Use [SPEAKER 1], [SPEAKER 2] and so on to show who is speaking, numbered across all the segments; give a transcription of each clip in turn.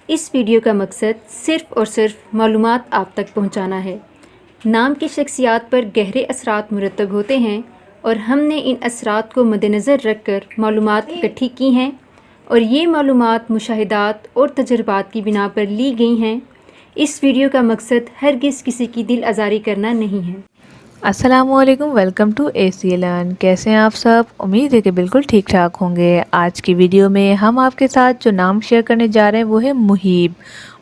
[SPEAKER 1] اس video کا مقصد صرف اور صرف معلومات آپ تک پہنچانا ہے۔ نام کی شخصیات پر گہرے اثرات مرتب ہوتے ہیں اور ہم نے ان اثرات کو مد نظر رکھ کر معلومات اکٹھی کی ہیں اور یہ معلومات مشاہدات اور تجربات کی بنا پر لی گئی ہیں۔ اس ویڈیو کا مقصد ہرگز کسی کی دل آزاری کرنا نہیں ہے۔
[SPEAKER 2] السلام علیکم، ویلکم ٹو AC لرن۔ کیسے ہیں آپ سب؟ امید ہے کہ بالکل ٹھیک ٹھاک ہوں گے۔ آج کی ویڈیو میں ہم آپ کے ساتھ جو نام شیئر کرنے جا رہے ہیں وہ ہے محیب۔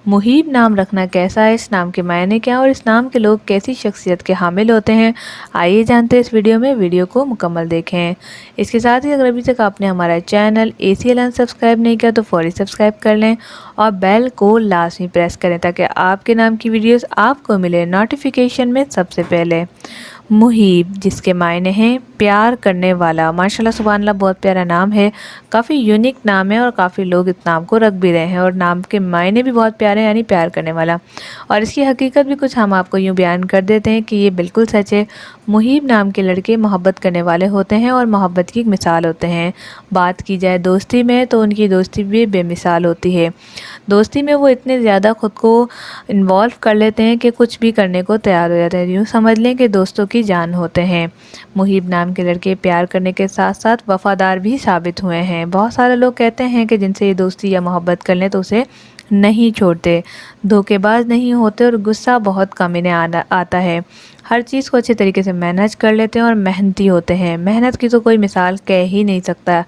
[SPEAKER 2] محیب نام رکھنا کیسا ہے، اس نام کے معنی کیا اور اس نام کے لوگ کیسی شخصیت کے حامل ہوتے ہیں، آئیے جانتے ہیں اس ویڈیو میں۔ ویڈیو کو مکمل دیکھیں۔ اس کے ساتھ ہی اگر ابھی تک آپ نے ہمارا چینل AC لرن سبسکرائب نہیں کیا تو فوری سبسکرائب کر لیں اور بیل کو لازمی پریس کریں تاکہ آپ کے نام کی ویڈیوز آپ کو ملے نوٹیفیکیشن میں سب سے پہلے۔ محیب جس کے معنی ہیں پیار کرنے والا۔ ماشاءاللہ سبحان اللہ، بہت پیارا نام ہے، کافی یونیک نام ہے اور کافی لوگ اس نام کو رکھ بھی رہے ہیں اور نام کے معنی بھی بہت پیارے ہیں، یعنی پیار کرنے والا۔ اور اس کی حقیقت بھی کچھ ہم آپ کو یوں بیان کر دیتے ہیں کہ یہ بالکل سچ ہے۔ محیب نام کے لڑکے محبت کرنے والے ہوتے ہیں اور محبت کی ایک مثال ہوتے ہیں۔ بات کی جائے دوستی میں تو ان کی دوستی بھی بے مثال ہوتی ہے۔ دوستی میں وہ اتنے زیادہ خود کو انوالو کر لیتے ہیں کہ کچھ بھی کرنے کو تیار ہو جاتے ہیں، یوں سمجھ لیں کہ دوستوں کی جان ہوتے ہیں۔ محیب نام کے لڑکے پیار کرنے کے ساتھ ساتھ وفادار بھی ثابت ہوئے ہیں۔ بہت سارے لوگ کہتے ہیں کہ جن سے یہ دوستی یا محبت کر لیں تو اسے نہیں چھوڑتے، دھوکے باز نہیں ہوتے اور غصہ بہت کم انہیں آتا ہے۔ ہر چیز کو اچھے طریقے سے مینج کر لیتے ہیں اور محنتی ہوتے ہیں۔ محنت کی تو کوئی مثال کہہ ہی نہیں سکتا۔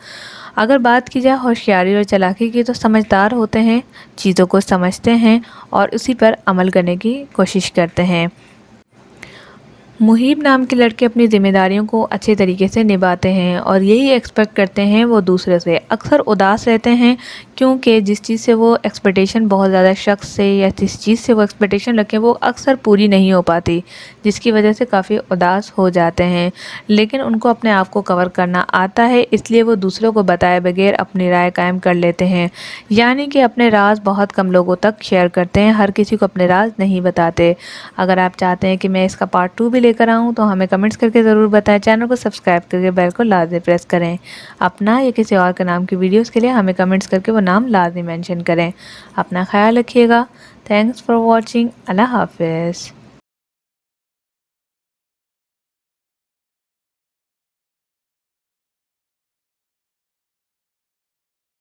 [SPEAKER 2] اگر بات کی جائے ہوشیاری اور چالاکی کی تو سمجھدار ہوتے ہیں، چیزوں کو سمجھتے ہیں اور اسی پر عمل کرنے کی کوشش کرتے ہیں۔ محیب نام کے لڑکے اپنی ذمہ داریوں کو اچھے طریقے سے نبھاتے ہیں اور یہی ایکسپیکٹ کرتے ہیں وہ دوسرے سے۔ اکثر اداس رہتے ہیں کیونکہ جس چیز سے وہ ایکسپیکٹیشن بہت زیادہ شخص سے یا جس چیز سے وہ ایکسپیکٹیشن رکھیں وہ اکثر پوری نہیں ہو پاتی، جس کی وجہ سے کافی اداس ہو جاتے ہیں۔ لیکن ان کو اپنے آپ کو کور کرنا آتا ہے، اس لیے وہ دوسروں کو بتائے بغیر اپنی رائے قائم کر لیتے ہیں، یعنی کہ اپنے راز بہت کم لوگوں تک شیئر کرتے ہیں، ہر کسی کو اپنے راز نہیں بتاتے۔ اگر آپ چاہتے ہیں کہ میں اس کا پارٹ 2 بھی لے کر آؤں تو ہمیں کمنٹس کر کے ضرور بتائیں۔ چینل کو سبسکرائب کر کے بیل کو لازمی پریس کریں۔ اپنا یا کسی اور کے نام کی ویڈیوز کے لیے ہمیں کمنٹس کر کے وہ نام لازمی مینشن کریں۔ اپنا خیال رکھیے گا۔ Thanks for watching. اللہ حافظ۔